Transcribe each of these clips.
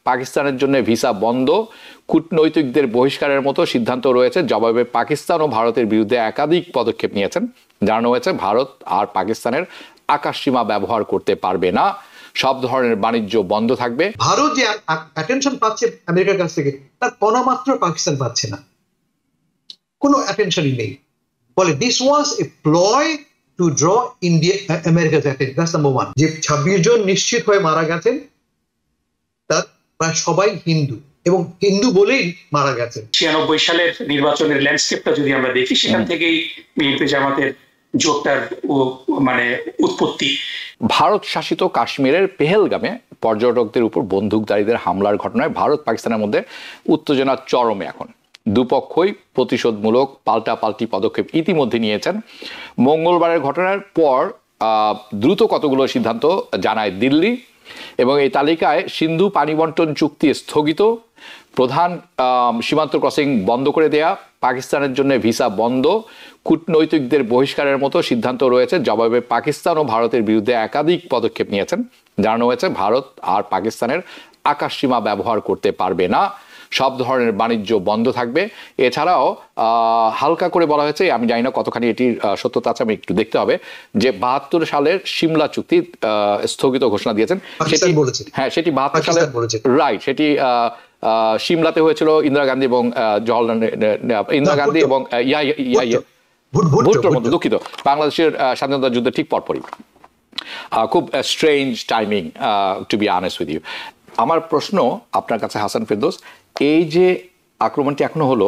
পাকিস্তানের জন্য ভিসা বন্ধ, কূটনৈতিকদের বহিষ্কারের মতো সিদ্ধান্ত রয়েছে। জবাবে পাকিস্তান ও ভারতের বিরুদ্ধে একাধিক পদক্ষেপ নিয়েছেন। জানানো হয়েছে ভারত আর পাকিস্তানের আকাশসীমা ব্যবহার করতে পারবে না, সব ধরনের বাণিজ্য বন্ধ থাকবে। ভারত যে অ্যাটেনশন পাচ্ছে আমেরিকার কাছ থেকে, তার কোনোমাত্র পাকিস্তান পাচ্ছে না, কোনো অ্যাটেনশনই নেই। বলে this was a ploy to draw India আমেরিকার অ্যাটেনশন। That's number one. যে 26 জন নিশ্চিত হয়ে মারা গেছেন তার প্রায় সবাই হিন্দু, এবং হিন্দু বলেই মারা গেছেন। 96 সালের নির্বাচনের ল্যান্ডস্কেপটা যদি আমরা দেখি, সেখান থেকেই বিএনপি জামাতের জোটটার মানে উৎপত্তি। ভারত শাসিত কাশ্মীরের পেহেলগামে পর্যটকদের উপর বন্দুকধারীদের হামলার ঘটনায় ভারত পাকিস্তানের মধ্যে উত্তেজনার চরমে এখন। দুপক্ষই প্রতিশোধমূলক পাল্টাপাল্টি পদক্ষেপ ইতিমধ্যে নিয়েছেন। মঙ্গলবারের ঘটনার পর দ্রুত কতগুলো সিদ্ধান্ত জানায় দিল্লি, এবং এই তালিকায় সিন্ধু পানি বন্টন চুক্তি স্থগিত, প্রধান সীমান্ত ক্রসিং বন্ধ করে দেয়া, পাকিস্তানের জন্য ভিসা বন্ধ, কূটনৈতিকদের বহিষ্কারের মতো সিদ্ধান্ত রয়েছে। জবাবে পাকিস্তান ও ভারতের বিরুদ্ধে একাধিক পদক্ষেপ নিয়েছেন। জানানো হয়েছে ভারত আর পাকিস্তানের আকাশসীমা ব্যবহার করতে পারবে না, সব ধরনের বাণিজ্য বন্ধ থাকবে। এছাড়াও হালকা করে বলা হয়েছে, আমি জানি না কতখানি এটির সত্যতা আছে, আমি একটু দেখতে হবে, যে 72 সালের সিমলা চুক্তি স্থগিত ঘোষণা দিয়েছেন। সেটি 72 সালে, রাইট, সেটি সিমলাতে হয়েছিল ইন্দিরা গান্ধী এবং ভুট্টোর মধ্যে, দুঃখিত, বাংলাদেশের স্বাধীনতা যুদ্ধের ঠিক পরপরই। খুব strange timing, to be honest with you. আমার প্রশ্ন আপনার কাছে হাসান ফেরদৌস, এই যে আক্রমণটি এখনো হলো,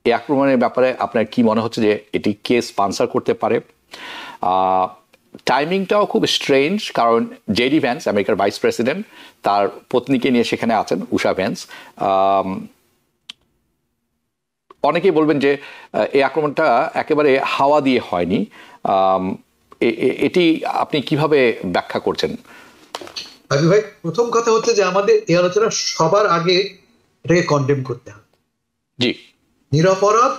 এই আক্রমণের ব্যাপারে আপনার কি মনে হচ্ছে যে এটি কে স্পন্সর করতে পারে? টাইমিংটাও খুব স্ট্রেঞ্জ, কারণ জেডি ভ্যান্স, আমেরিকার ভাইস প্রেসিডেন্ট, তার পত্নীকে নিয়ে সেখানে আছেন, উষা ভ্যান্স। অনেকেই বলবেন যে এই আক্রমণটা একেবারে হাওয়া দিয়ে হয়নি। এটি আপনি কিভাবে ব্যাখ্যা করছেন? ভাই, প্রথম কথা হচ্ছে যে আমাদের এই আলোচনা সবার আগে এটাকে কন্ডেম করতে হবে। জি, নিরপরাধ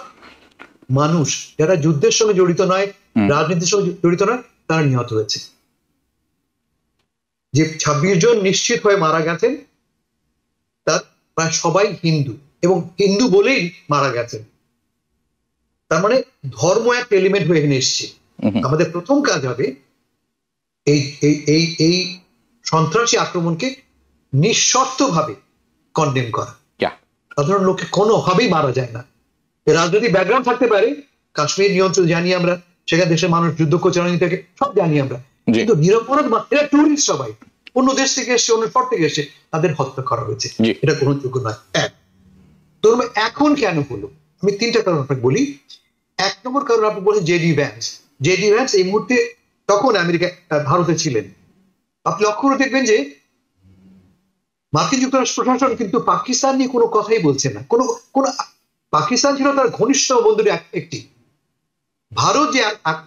মানুষ যারা যুদ্ধের সঙ্গে জড়িত নয়, রাজনীতির সঙ্গে জড়িত নয়, তারা নিহত হয়েছে। যে 26 জন নিশ্চিত হয়ে মারা গেছেন তার প্রায় সবাই হিন্দু, এবং হিন্দু বলেই মারা গেছেন। তার মানে ধর্ম এক এলিমেন্ট হয়ে এখানে এসছে। আমাদের প্রথম কাজ হবে এই সন্ত্রাসী আক্রমণকে নিঃশর্তভাবে কন্ডেম করা। সাধারণ লোককে কোনোভাবেই মারা যায় না। রাজনৈতিক ব্যাকগ্রাউন্ড থাকতে পারে, কাশ্মীর নিয়ন্ত্রণ জানি আমরা, সেখানে দেশের মানুষ যুদ্ধ করছে থেকে, সব জানি আমরা, কিন্তু নিরপরাধ এরা টুরিস্ট, সবাই অন্য দেশ থেকে এসছে, অন্য শহর থেকে এসে তাদের হত্যা করা হয়েছে, এটা গ্রহণযোগ্য নয়। তো এখন কেন হলো, আমি 3টা কারণ আপনাকে বলি। 1 নম্বর কারণ আপনি বলেন জেডি ভ্যান্স এই মুহূর্তে তখন আমেরিকা ভারতে ছিলেন। আপনি লক্ষ্য করে দেখবেন যে মার্কিন যুক্তরাষ্ট্র প্রশাসন কিন্তু পাকিস্তান নিয়ে কোনো কথাই বলছে না। কোন পাকিস্তান ছিল তার ঘনিষ্ঠ বন্ধুর একটি। ভারত যে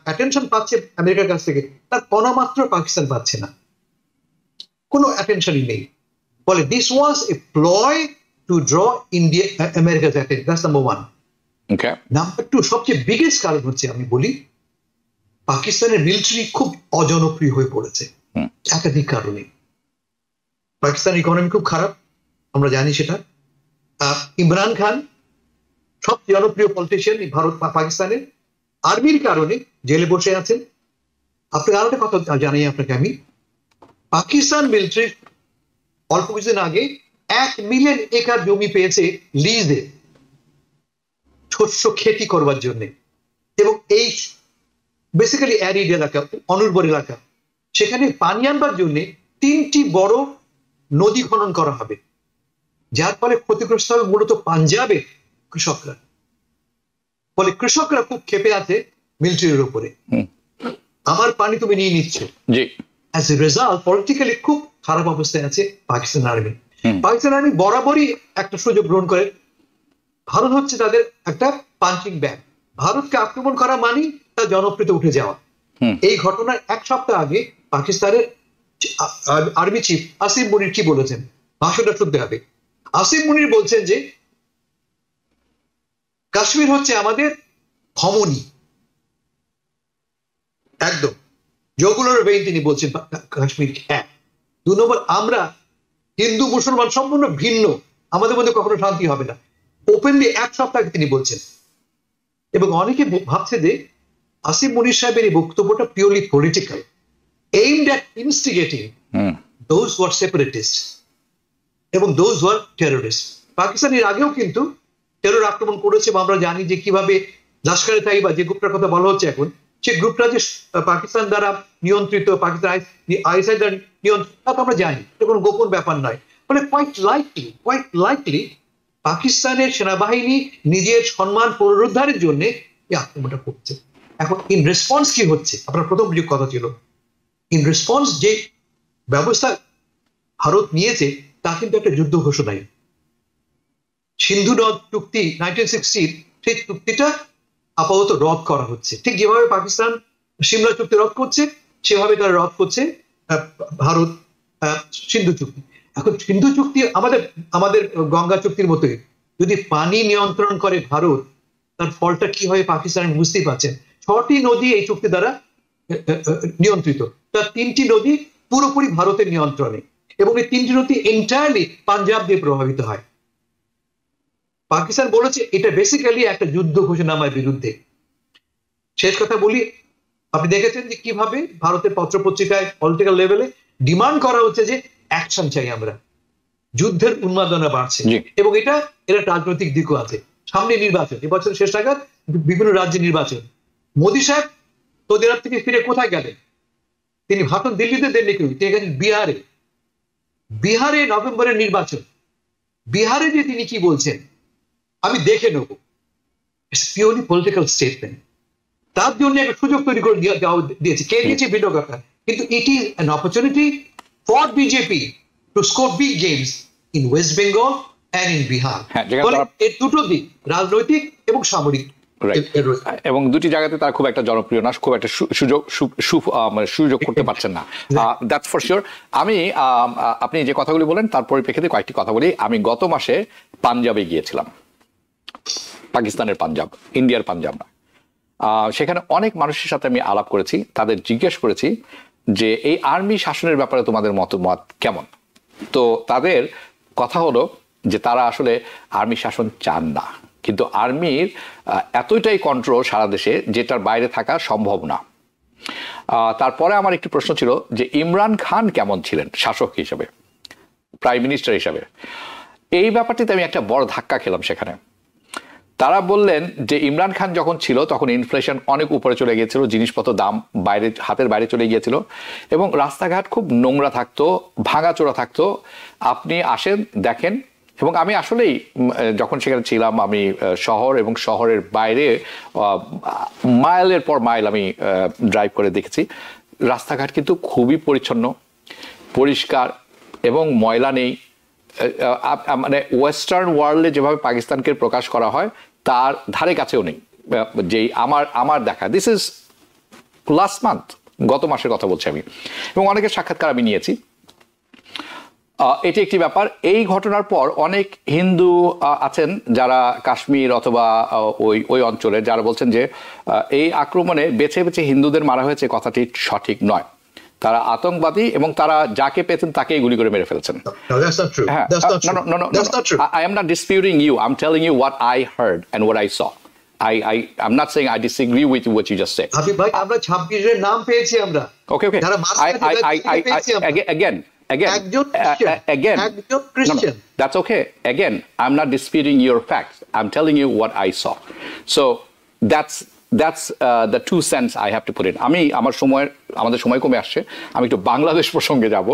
অ্যাটেনশন পাচ্ছে আমেরিকার কাছ থেকে, তার কোনোমাত্র পাকিস্তান পাচ্ছে না, কোনো অ্যাটেনশনই নেই। বলে this was a ploy to draw India আমেরিকার অ্যাটেনশন। That's number one. নাম্বার 2, সবচেয়ে বিগেস্ট কারণ হচ্ছে, আমি বলি, পাকিস্তানের মিলিটারি খুব অজনপ্রিয় হয়ে পড়েছে একাধিক কারণে। পাকিস্তানের ইকোনমি খুব খারাপ, আমরা জানি সেটা। ইমরান খান সবচেয়ে জনপ্রিয় পলিটিশিয়ান ভারত পাকিস্তানের, আর্মির কারণে জেলে বসে আছেন। আপনাকে আরেকটা কথা জানাই আপনাকে আমি, পাকিস্তান মিলিটারি অল্প কিছুদিন আগে 1 মিলিয়ন একর জমি পেয়েছে লিজে, শস্য খেতি করবার জন্য, এবং এই বেসিক্যালি অ্যারিড এলাকা, অনুর্বর এলাকা, সেখানে পানি আনবার জন্য 3টি বড় নদী খনন করা হবে, যার ফলে ক্ষতিগ্রস্ত হবে মূলত পাঞ্জাবের কৃষকরা। ফলে কৃষকরা খুব ক্ষেপে আছে মিলিটারির উপরে, আমার পানি তুমি নিয়ে নিচ্ছ। অ্যাজ এ রেজাল্ট পলিটিক্যালি খুব খারাপ অবস্থায় আছে পাকিস্তান আর্মি। পাকিস্তান আর্মি বরাবরই একটা সুযোগ গ্রহণ করে, ভারত হচ্ছে তাদের একটা পাঞ্চিং ব্যাগ। ভারতকে আক্রমণ করা মানে তার জনপ্রিয়তা উঠে যাওয়া। এই ঘটনার 1 সপ্তাহ আগে পাকিস্তানের আর্মি চিফ আসিম মুনির কি বলেছেন, ভাষণটা শুনতে হবে। আসিম মুনির বলছেন যে কাশ্মীর হচ্ছে আমাদের ধমনী, একদম জগুলার ভেইন তিনি বলছেন কাশ্মীর। 2 নম্বর, আমরা হিন্দু মুসলমান সম্পূর্ণ ভিন্ন, আমাদের মধ্যে কখনো শান্তি হবে না, ওপেনলি এক সপ্তাহ আগে তিনি বলছেন। এবং অনেকে ভাবছে যে আসিফ মনির সাহেবের এই বক্তব্যটা purely political, aimed at instigating those who are separatists এবং those who are terrorists। Pakistan এর আগেও কিন্তু টেরর আক্রমণ করেছে, আমরা জানি যে কিভাবে লস্কর-ই তাইবা যে গ্রুপটার কথা বলা হচ্ছে এখন, সেই গ্রুপটা যে পাকিস্তান দ্বারা নিয়ন্ত্রিত, পাকিস্তান আইএসআই দ্বারা নিয়ন্ত্রিত, তা তো আমরা জানি, এটা কোনো গোপন ব্যাপার নয়। ফলে কোয়াইট লাইকলি পাকিস্তানের সেনাবাহিনী নিজের সম্মান পুনরুদ্ধারের জন্য এই আক্রমণটা করছে। এখন ইন রেসপন্স কি হচ্ছে, আপনার প্রথম যে কথা ছিল, ইন রেসপন্স যে ব্যবস্থা ভারত নিয়েছে তা কিন্তু একটা যুদ্ধ ঘোষণাই। সিন্ধু নদ চুক্তি 1960 সেই চুক্তিটা আপাতত রদ করা হচ্ছে, ঠিক যেভাবে পাকিস্তান সিমলা চুক্তি রদ করছে সেভাবে তারা রদ করছে ভারত সিন্ধু চুক্তি। এখন সিন্ধু চুক্তি আমাদের গঙ্গা চুক্তির মতোই, যদি পানি নিয়ন্ত্রণ করে ভারত, তার ফলটা কি হয় পাকিস্তান বুঝতেই পারছেন। 6টি নদী এই চুক্তি দ্বারা নিয়ন্ত্রিত, তার 3টি নদী পুরোপুরি ভারতের নিয়ন্ত্রণে, এবং এই 3টি নদী এন্টায়ারলি পাঞ্জাব দিয়ে প্রভাবিত হয়। পাকিস্তান বলেছে এটা বেসিক্যালি একটা যুদ্ধ ঘোষণামার বিরুদ্ধে। শেষ কথা বলি, আপনি দেখেছেন যে কিভাবে ভারতের পত্রপত্রিকায় পলিটিক্যাল লেভেলে ডিমান্ড করা হচ্ছে যে অ্যাকশন চাই আমরা, যুদ্ধের উন্মাদনা বাড়ছে, এবং এটা রাজনৈতিক দিকও আছে। সামনে নির্বাচন, এবছর শেষ নাগাদ বিভিন্ন রাজ্যে নির্বাচন। মোদী সাহেব সৌদি আরব থেকে ফিরে কোথায় গেলেন? তিনি ভাষণ দিল্লিতে দেননি, কেউ তিনি গেছেন বিহারে নভেম্বরের নির্বাচন। বিহারে যে তিনি কি বলছেন আমি দেখে নেব, ইটস পিওরলি পলিটিক্যাল স্টেটমেন্ট। তার জন্য একটা সুযোগ তৈরি করে দিয়েছে, কে দিয়েছে ভিন্ন কথা, কিন্তু it is an opportunity for BJP to score big games in West Bengal and in Bihar. এর দুটো দিক, রাজনৈতিক এবং সামরিক, এবং দুটি জায়গাতে তারা খুব একটা জনপ্রিয় না, খুব একটা সুযোগ করতে পারছেন না, দ্যাটস ফর শিওর। আমি আপনি যে কথাগুলি বলেন তার পরিপ্রেক্ষিতে কয়েকটি কথা বলি। আমি গত মাসে পাঞ্জাবে গিয়েছিলাম, পাকিস্তানের পাঞ্জাব, ইন্ডিয়ার পাঞ্জাব না। সেখানে অনেক মানুষের সাথে আমি আলাপ করেছি, তাদের জিজ্ঞেস করেছি যে এই আর্মি শাসনের ব্যাপারে তোমাদের মতামত কেমন। তো তাদের কথা হলো যে তারা আসলে আর্মি শাসন চান না, কিন্তু আর্মির এতটাই কন্ট্রোল সারা দেশে যেটার বাইরে থাকা সম্ভব না। তারপরে আমার একটি প্রশ্ন ছিল যে ইমরান খান কেমন ছিলেন শাসক হিসেবে, প্রাইম মিনিস্টার হিসেবে। এই ব্যাপারটিতে আমি একটা বড় ধাক্কা খেলাম সেখানে। তারা বললেন যে ইমরান খান যখন ছিল তখন ইনফ্লেশন অনেক উপরে চলে গিয়েছিল, জিনিসপত্র দাম হাতের বাইরে চলে গিয়েছিল, এবং রাস্তাঘাট খুব নোংরা থাকতো, ভাঙাচোরা থাকতো। আপনি আসেন দেখেন, এবং আমি আসলেই যখন সেখানে ছিলাম আমি শহর এবং শহরের বাইরে মাইলের পর মাইল আমি ড্রাইভ করে দেখেছি, রাস্তাঘাট কিন্তু খুবই পরিচ্ছন্ন, পরিষ্কার, এবং ময়লা নেই। মানে ওয়েস্টার্ন ওয়ার্ল্ডে যেভাবে পাকিস্তানকে প্রকাশ করা হয় তার ধারে কাছেও নেই, যেই আমার দেখা। দিস ইজ লাস্ট মান্থ, গত মাসের কথা বলছি আমি, এবং অনেকের সাক্ষাৎকার আমি নিয়েছি। এটি একটি ব্যাপার। এই ঘটনার পর অনেক হিন্দু আছেন যারা কাশ্মীর অথবা ওই অঞ্চলে, যারা বলছেন যে এই আক্রমণে বেছে বেছে হিন্দুদের মারা হয়েছে, কথাটি সঠিক নয়। তারা আতঙ্কবাদী এবং তারা যাকে পেতেন তাকেই গুলি করে মেরে ফেলেছেন। I am not disputing you. I'm telling you what I heard and what I saw. I'm not saying I disagree with what you just said. আমরা 26 এর নাম পেয়েছি আমরা। Okay. Again, no, that's okay. Again, I'm not disputing your facts. I'm telling you what I saw. So that's the 2 cents I have to put in. আমাদের সময় কমে আসছে, আমি একটু বাংলাদেশ প্রসঙ্গে যাব।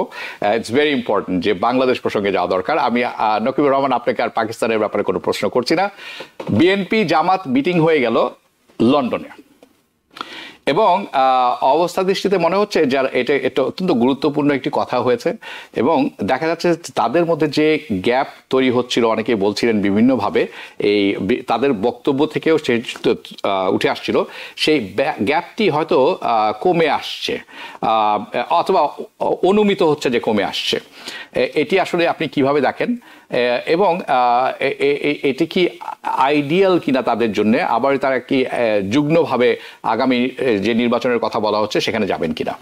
ইটস ভেরি ইম্পর্টেন্ট যে বাংলাদেশ প্রসঙ্গে যাওয়া দরকার। আমি নকিবুর রহমান আপনাকে আর পাকিস্তানের ব্যাপারে কোনো প্রশ্ন করছি না। বিএনপি জামাত মিটিং হয়ে গেল লন্ডনে, এবং অবস্থা দৃষ্টিতে মনে হচ্ছে যার এটা অত্যন্ত গুরুত্বপূর্ণ একটি কথা হয়েছে, এবং দেখা যাচ্ছে তাদের মধ্যে যে গ্যাপ তৈরি হচ্ছিল, অনেকে বলছিলেন বিভিন্নভাবে, এই তাদের বক্তব্য থেকেও সে উঠে আসছিল, সেই গ্যাপটি হয়তো কমে আসছে অথবা অনুমিত হচ্ছে যে কমে আসছে। এটি আসলে আপনি কিভাবে দেখেন, এবং এটি কি আইডিয়াল কিনা তাদের জন্য, আবার তারা কি যুগ্মভাবে আগামী যে নির্বাচনের কথা বলা হচ্ছে সেখানে যাবেন কিনা?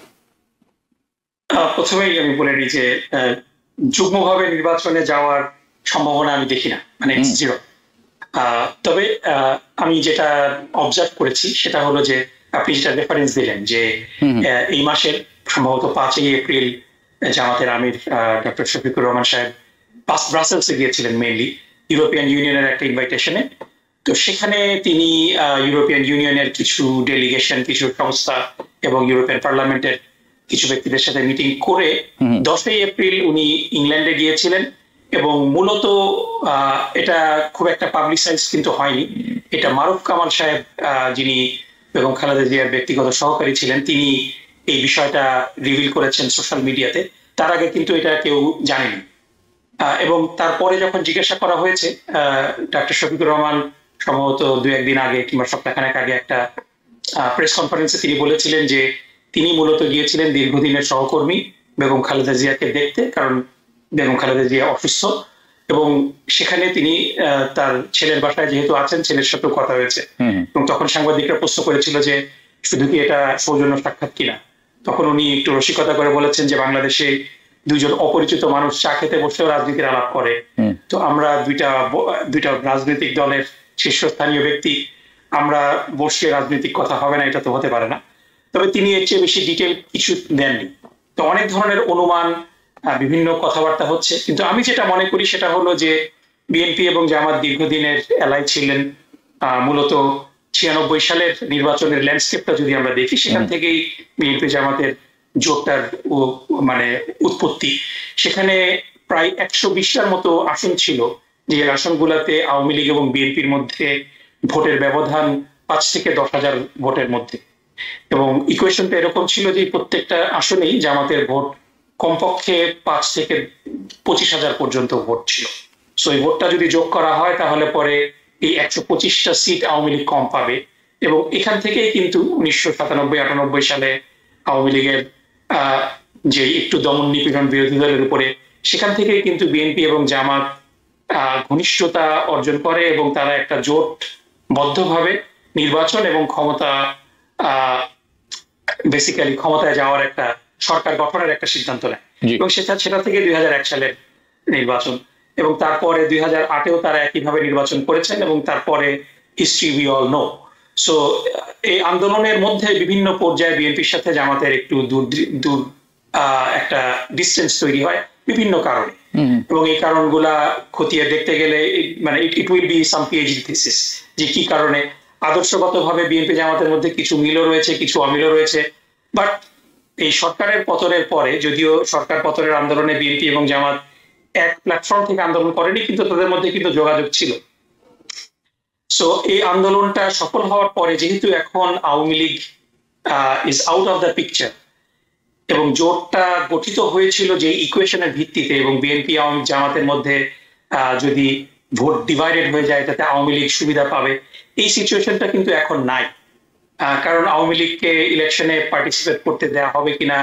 প্রথমেই আমি বলে নিই যে যুগ্মভাবে নির্বাচনে যাওয়ার সম্ভাবনা আমি দেখি না, মানে জিরো। তবে আমি যেটা অবজার্ভ করেছি সেটা হলো যে আপনি যেটা রেফারেন্স দিলেন যে এই মাসের সম্ভবত 5ই এপ্রিল জামাতের আমির ডক্টর শফিকুর রহমান সাহেব ব্রাসেলসে গিয়েছিলেন মেইনলি ইউরোপিয়ান ইউনিয়নের একটা ইনভাইটেশনে। তো সেখানে তিনি ইউরোপিয়ান ইউনিয়নের কিছু ডেলিগেশন, কিছু সংস্থা এবং ইউরোপিয়ান পার্লামেন্টের কিছু ব্যক্তিদের সাথে মিটিং করে 10ই এপ্রিল উনি ইংল্যান্ডে গিয়েছিলেন। এবং মূলত এটা খুব একটা পাবলিসাইজ কিন্তু হয়নি। এটা মারুফ কামাল সাহেব, যিনি বেগম খালেদা জিয়ার ব্যক্তিগত সহকারী ছিলেন, তিনি এই বিষয়টা রিভিল করেছেন সোশ্যাল মিডিয়াতে। তার আগে কিন্তু এটা কেউ জানেনি। এবং তারপরে যখন জিজ্ঞাসা করা হয়েছে, ডক্টর শফিকুর রহমান সম্ভবত 2-1 দিন আগে কিংবা সপ্তাহখানেক আগে একটা প্রেস কনফারেন্সে তিনি বলেছিলেন যে তিনি মূলত গিয়েছিলেন দীর্ঘদিনের সহকর্মী বেগম খালেদা জিয়াকে দেখতে, কারণ বেগম খালেদা জিয়া অসুস্থ। এবং সেখানে তিনি তার ছেলের বাসায় যেহেতু আছেন, ছেলের সাথেও কথা হয়েছে। এবং তখন সাংবাদিকরা প্রশ্ন করেছিল যে শুধু কি এটা সৌজন্য সাক্ষাৎ কিনা। তখন উনি একটু রসিকতা করে বলেছেন যে বাংলাদেশে দুইজন অপরিচিত মানুষ চা খেতে বসেও রাজনীতির আলাপ করে। তো আমরা দুইটা রাজনৈতিক দলের শীর্ষস্থানীয় ব্যক্তি, আমরা বসে রাজনৈতিক কথা হবে না, এটা তো হতে পারে না। তবে তিনি এর চেয়ে বেশি ডিটেল কিছু দেননি। তো অনেক ধরনের অনুমান, বিভিন্ন কথাবার্তা হচ্ছে, কিন্তু আমি যেটা মনে করি সেটা হলো যে বিএনপি এবং জামাত দীর্ঘদিনের এলাই ছিলেন। মূলত 96 সালের নির্বাচনের ল্যান্ডস্কেপটা যদি আমরা দেখি, সেখান থেকেই বিএনপি জামাতের জোটটার মানে উৎপত্তি। সেখানে প্রায় 120টার মতো আসন ছিল, যে আসনগুলোতে আওয়ামী লীগ এবং বিএনপির মধ্যে ভোটের ব্যবধান 5 থেকে 10,000 ভোটের মধ্যে। এবং ইকুয়েশনটা এরকম ছিল যে প্রত্যেকটা আসনেই জামাতের ভোট কমপক্ষে 5 থেকে 25,000 পর্যন্ত ভোট ছিল। সো এই ভোটটা যদি যোগ করা হয় তাহলে পরে এই 125টা সিট আওয়ামী লীগ কম পাবে। এবং এখান থেকেই কিন্তু 1997-98 সালে আওয়ামী লীগের যে একটু দমন নিপীড়ন বিরোধী দলের উপরে, সেখান থেকেই কিন্তু বিএনপি এবং জামাত ঘনিষ্ঠতা অর্জন করে এবং তারা একটা জোটবদ্ধভাবে নির্বাচন এবং বেসিক্যালি ক্ষমতায় যাওয়ার একটা সরকার গঠনের একটা সিদ্ধান্ত নেয়। এবং সেটা থেকে 2001 সালের নির্বাচন, এবং তারপরে 2008-এও তারা একইভাবে নির্বাচন করেছেন। এবং তারপরে history we all know. So এই আন্দোলনের মধ্যে বিভিন্ন পর্যায়ে বিএনপির সাথে জামাতের একটু দূর একটা ডিস্টেন্স তৈরি হয় বিভিন্ন কারণে। এবং এই কারণগুলা খতিয়ে দেখতে গেলে মানে it will be some PhD thesis, যে কি কারণে আদর্শগতভাবে বিএনপি জামাতের মধ্যে কিছু মিলও রয়েছে, কিছু অমিলও রয়েছে। বাট এই সরকারের পতনের পরে, যদিও সরকার পতনের আন্দোলনে বিএনপি এবং জামাত এক প্ল্যাটফর্ম থেকে আন্দোলন করেনি, কিন্তু তাদের মধ্যে কিন্তু যোগাযোগ ছিল। সো এই আন্দোলনটা সফল হওয়ার পরে, যেহেতু এখন Awami League is out of the picture এবং জোটটা গঠিত হয়েছিল যে ইকুয়েশনের ভিত্তিতে, এবং বিএনপি জামাতের মধ্যে যদি ভোট ডিভাইডেড হয়ে যায় তাতে আওয়ামী লীগ সুবিধা পাবে, এই সিচুয়েশনটা কিন্তু এখন নাই। কারণ আওয়ামী লীগকে ইলেকশনে পার্টিসিপেট করতে দেওয়া হবে কিনা,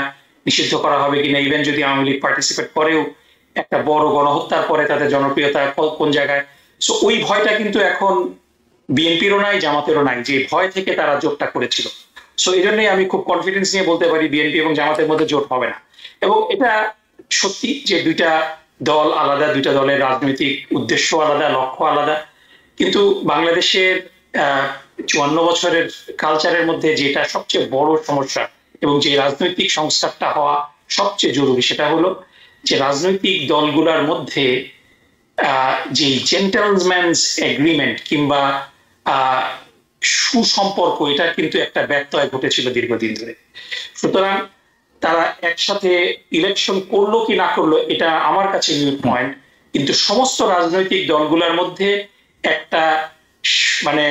নিষিদ্ধ করা হবে কিনা, ইভেন যদি আওয়ামী লীগ পার্টিসিপেট করেও একটা বড় গণহত্যার পরে তাদের জনপ্রিয়তা কোন জায়গায়। সো ওই ভয়টা কিন্তু এখন বিএনপিরও নাই, জামাতেরও নাই, যে ভয় থেকে তারা জোটটা করেছিল। সো এই জন্যই আমি খুব কনফিডেন্স নিয়ে বলতে পারি বিএনপি এবং জামাতের মধ্যে জোট হবে না। এবং এটা সত্যি যে দুইটা দল আলাদা, দুইটা দলের রাজনৈতিক উদ্দেশ্য আলাদা, লক্ষ্য আলাদা। কিন্তু বাংলাদেশের 54 বছরের কালচারের মধ্যে যেটা সবচেয়ে বড় সমস্যা এবং যে রাজনৈতিক সংস্কারটা হওয়া সবচেয়ে জরুরি, সেটা হলো যে রাজনৈতিক দলগুলোর মধ্যে যে জেন্টলম্যানস এগ্রিমেন্ট কিংবা সুসম্পর্ক, এটা কিন্তু একটা ব্যত্যয় ঘটেছিল দীর্ঘদিন ধরে। সুতরাং তারা একসাথে ইলেকশন করলো কি না করলো এটা আমার কাছে নিউট পয়েন্ট, কিন্তু সমস্ত রাজনৈতিক দলগুলোর মধ্যে একটা মানে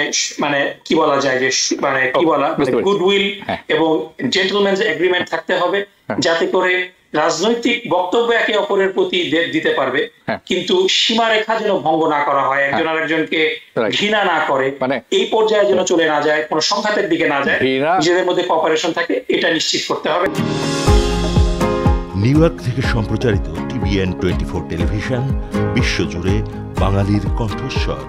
মানে কি বলা যায় যে মানে কি বলা গুডউইল এবং জেন্টলম্যানস এগ্রিমেন্ট থাকতে হবে, যাতে করে রাজনৈতিক বক্তব্য একে অপরের প্রতি দিতে পারবে, কিন্তু সীমারেখা যেন ভঙ্গ না করা হয়, একজন আরেকজনকে ঘৃণা না করে, এই পর্যায়ে যেন চলে না যায়, কোনো সংঘাতের দিকে না যায়, নিজেদের মধ্যে কোঅপারেশন থাকে, এটা নিশ্চিত করতে হবে। নিউ ইয়র্ক থেকে সম্প্রচারিত TVN 24 টেলিভিশন বিশ্বজুড়ে বাঙালির কণ্ঠস্বর।